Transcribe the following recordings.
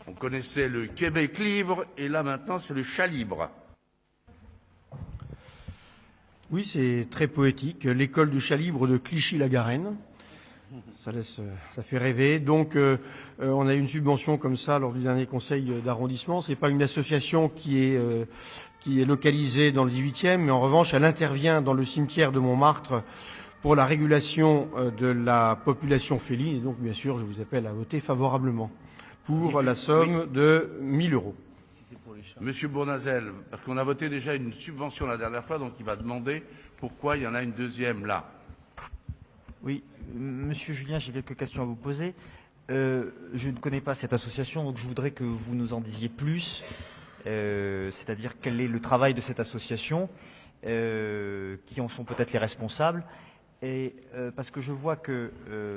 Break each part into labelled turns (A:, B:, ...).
A: On connaissait le Québec libre et là maintenant c'est le chat libre.
B: Oui, c'est très poétique. L'école du chat libre de Clichy-la-Garenne. Ça fait rêver. Donc, on a eu une subvention comme ça lors du dernier conseil d'arrondissement. C'est pas une association qui est localisée dans le 18e, mais en revanche, elle intervient dans le cimetière de Montmartre pour la régulation de la population féline. Et donc, bien sûr, je vous appelle à voter favorablement pour la somme de 1 000 euros.
A: Monsieur Bournazel, parce qu'on a voté déjà une subvention la dernière fois, donc il va demander pourquoi il y en a une deuxième là.
C: Oui, Monsieur Julien, j'ai quelques questions à vous poser. Je ne connais pas cette association, donc je voudrais que vous nous en disiez plus. C'est-à-dire quel est le travail de cette association, qui en sont peut-être les responsables. Et parce que je vois que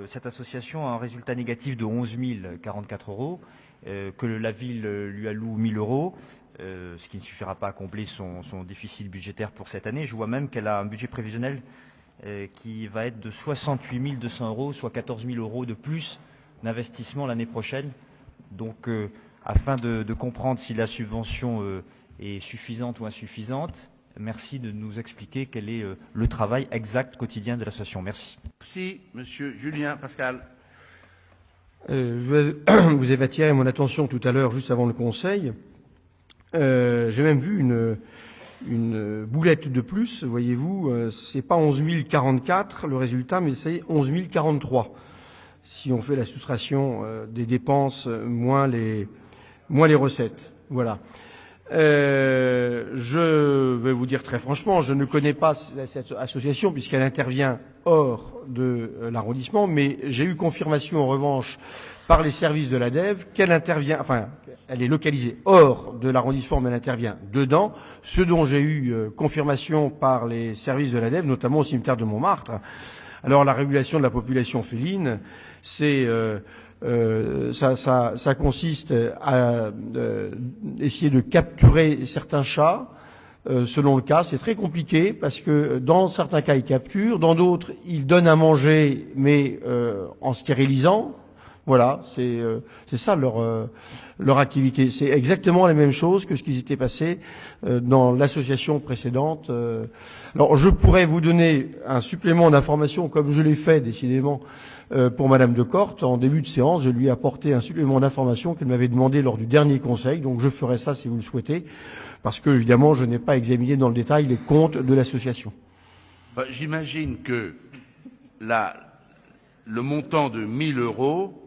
C: cette association a un résultat négatif de 11 044 euros, que la ville lui alloue 1 000 euros, ce qui ne suffira pas à combler son déficit budgétaire pour cette année. Je vois même qu'elle a un budget prévisionnel qui va être de 68 200 euros, soit 14 000 euros de plus d'investissement l'année prochaine. Donc, afin de comprendre si la subvention est suffisante ou insuffisante, merci de nous expliquer quel est le travail exact quotidien de l'association. Merci.
A: Merci, Monsieur Julien. Pascal.
B: Vous avez attiré mon attention tout à l'heure, juste avant le conseil. J'ai même vu une boulette de plus, voyez-vous. C'est pas 11 044 le résultat, mais c'est 11 043. Si on fait la soustraction des dépenses moins les recettes. Voilà. Je vais vous dire très franchement, je ne connais pas cette association puisqu'elle intervient hors de l'arrondissement, mais j'ai eu confirmation en revanche par les services de l'ADEVE qu'elle intervient, enfin, elle est localisée hors de l'arrondissement, mais elle intervient dedans, ce dont j'ai eu confirmation par les services de l'ADEVE, notamment au cimetière de Montmartre. Alors, la régulation de la population féline, c'est ça consiste à essayer de capturer certains chats. Selon le cas, c'est très compliqué parce que dans certains cas, ils capturent, dans d'autres, ils donnent à manger, mais en stérilisant. Voilà, c'est ça leur activité. C'est exactement la même chose que ce qui s'était passé dans l'association précédente. Alors, je pourrais vous donner un supplément d'information, comme je l'ai fait décidément pour Madame de Corte. En début de séance, je lui ai apporté un supplément d'information qu'elle m'avait demandé lors du dernier conseil. Donc, je ferai ça si vous le souhaitez, parce que évidemment, je n'ai pas examiné dans le détail les comptes de l'association.
A: J'imagine que le montant de 1 000 euros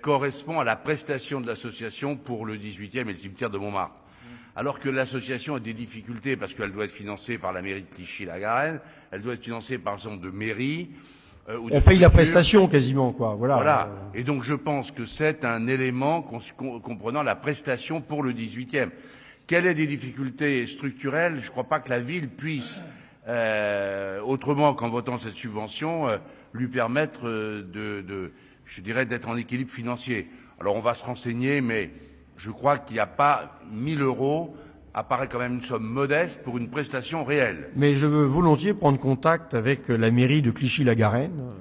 A: correspond à la prestation de l'association pour le 18e et le cimetière de Montmartre. Alors que l'association a des difficultés parce qu'elle doit être financée par la mairie de Clichy-la-Garenne, elle doit être financée par exemple de mairies.
B: On paye la prestation quasiment, quoi.
A: Voilà. Et donc je pense que c'est un élément comprenant la prestation pour le 18e. Quelles sont des difficultés structurelles? Je ne crois pas que la ville puisse, autrement qu'en votant cette subvention, lui permettre je dirais, d'être en équilibre financier. Alors on va se renseigner, mais je crois qu'il n'y a pas 1 000 euros, apparaît quand même une somme modeste pour une prestation réelle.
B: Mais je veux volontiers prendre contact avec la mairie de Clichy-la-Garenne,